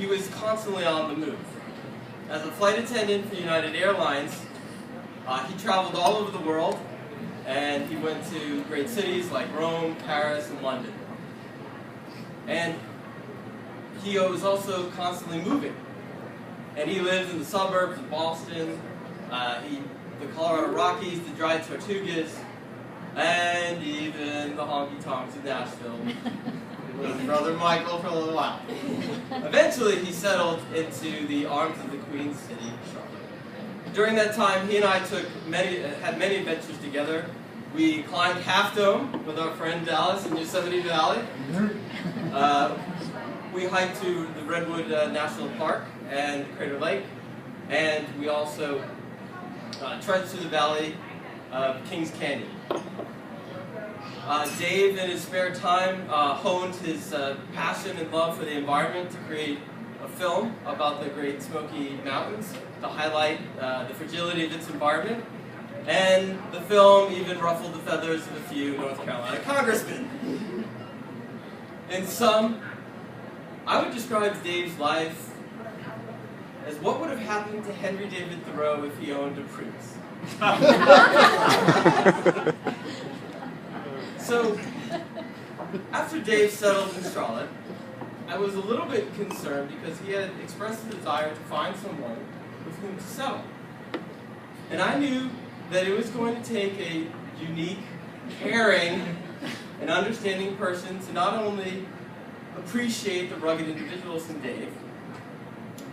he was constantly on the move. As a flight attendant for United Airlines, he traveled all over the world, and he went to great cities like Rome, Paris, and London. And he was also constantly moving. And he lived in the suburbs of Boston, the Colorado Rockies, the dried tortugas, and even the honky-tonks of Nashville with his brother Michael for a little while. Eventually, he settled into the arms of the Queen City, Charlotte. During that time, he and I had many adventures together. We climbed Half Dome with our friend Dallas in Yosemite Valley. We hiked to the Redwood National Park and Crater Lake, and we also trekked through the valley of Kings Canyon. Dave, in his spare time, honed his passion and love for the environment to create a film about the Great Smoky Mountains to highlight the fragility of its environment, and the film even ruffled the feathers of a few North Carolina congressmen. In sum, I would describe Dave's life as what would have happened to Henry David Thoreau if he owned a Prius. So, after Dave settled in Charlotte, I was a little bit concerned because he had expressed a desire to find someone with whom to settle. And I knew that it was going to take a unique, caring, and understanding person to not only appreciate the rugged individuals in Dave,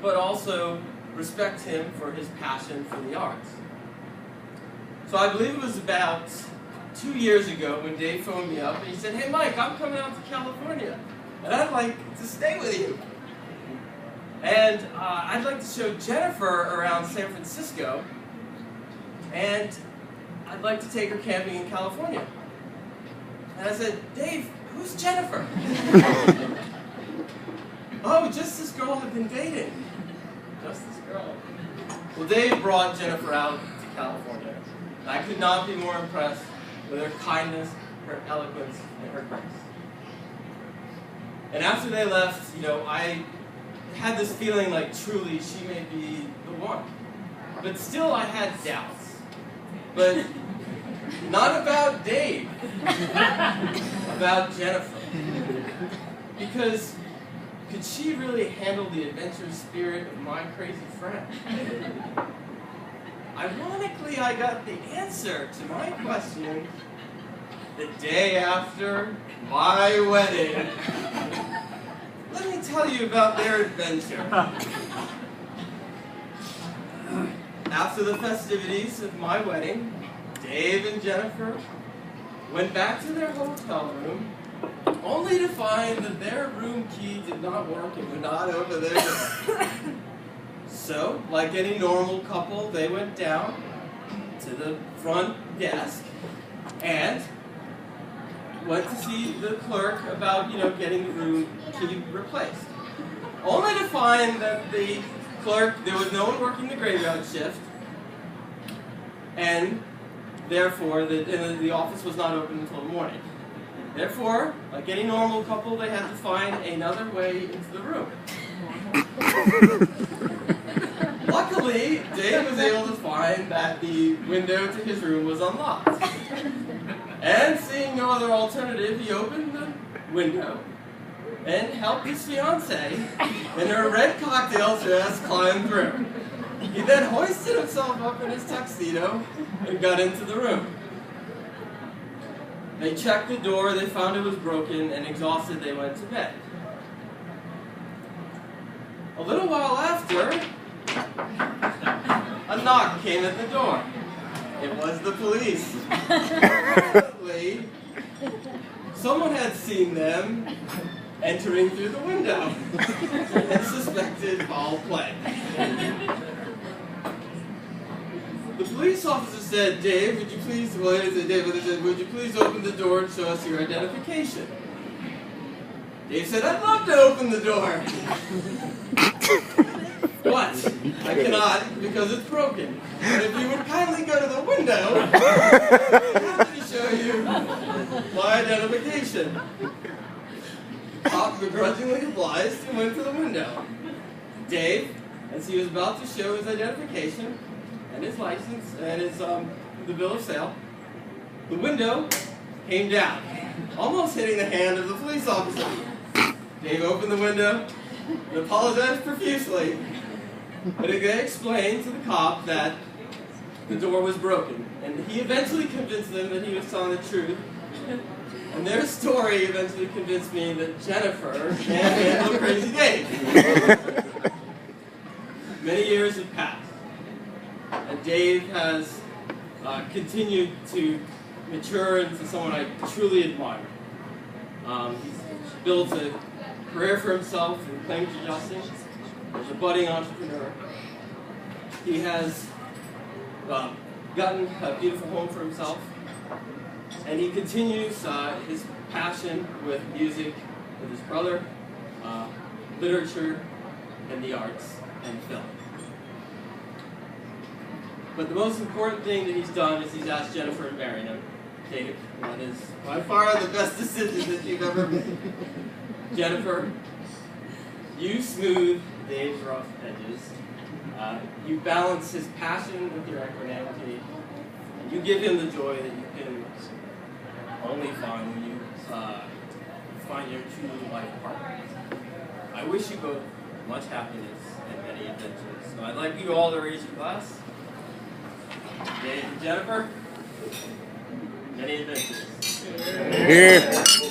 but also respect him for his passion for the arts. So I believe it was about 2 years ago when Dave phoned me up and he said, "Hey Mike, I'm coming out to California and I'd like to stay with you. And I'd like to show Jennifer around San Francisco, and I'd like to take her camping in California." And I said, "Dave, who's Jennifer?" "Oh, just this girl I've been dating." Just this girl. Well, Dave brought Jennifer out to California. And I could not be more impressed with her kindness, her eloquence, and her grace. And after they left, I had this feeling like truly she may be the one. But still I had doubts. But not about Dave. About Jennifer. Because could she really handle the adventurous spirit of my crazy friend? Ironically, I got the answer to my question the day after my wedding. Let me tell you about their adventure. After the festivities of my wedding, Dave and Jennifer went back to their hotel room, only to find that their room key did not work and would not open their door. So, like any normal couple, they went down to the front desk and went to see the clerk about, getting the room key replaced. Only to find that the clerk, there was no one working the graveyard shift, and therefore the office was not open until the morning. Therefore, like any normal couple, they had to find another way into the room. Luckily, Dave was able to find that the window to his room was unlocked. And seeing no other alternative, he opened the window and helped his fiancée in her red cocktail dress climb through. He then hoisted himself up in his tuxedo and got into the room. They checked the door, they found it was broken, and exhausted, they went to bed. A little while after, a knock came at the door. It was the police. Apparently, someone had seen them entering through the window and suspected foul play. The police officer said, "Dave, would you please," well, they said, "Dave," they said, "would you please open the door and show us your identification?" Dave said, "I'd love to open the door." "But I cannot because it's broken. But if you would kindly go to the window, I'd be happy to show you my identification." Pop begrudgingly obliged and went to the window. Dave, as he was about to show his identification and his license and his the bill of sale, the window came down, almost hitting the hand of the police officer. Dave opened the window and apologized profusely, but again explained to the cop that the door was broken, and he eventually convinced them that he was telling the truth. And their story eventually convinced me that Jennifer can't handle Crazy Dave. Many years have passed, and Dave has continued to mature into someone I truly admire. He's built a career for himself in claims adjusting as a budding entrepreneur. He has gotten a beautiful home for himself, and he continues his passion with music, with his brother, literature, and the arts, and film. But the most important thing that he's done is he's asked Jennifer to marry him. Dave, that is by far the best decision that you've ever made. Jennifer, you smooth Dave's rough edges. You balance his passion with your equanimity. And you give him the joy that you can only find when you find your true life partner. I wish you both much happiness and many adventures. So I'd like you all to raise your glass. Dave and Jennifer, many adventures. Here.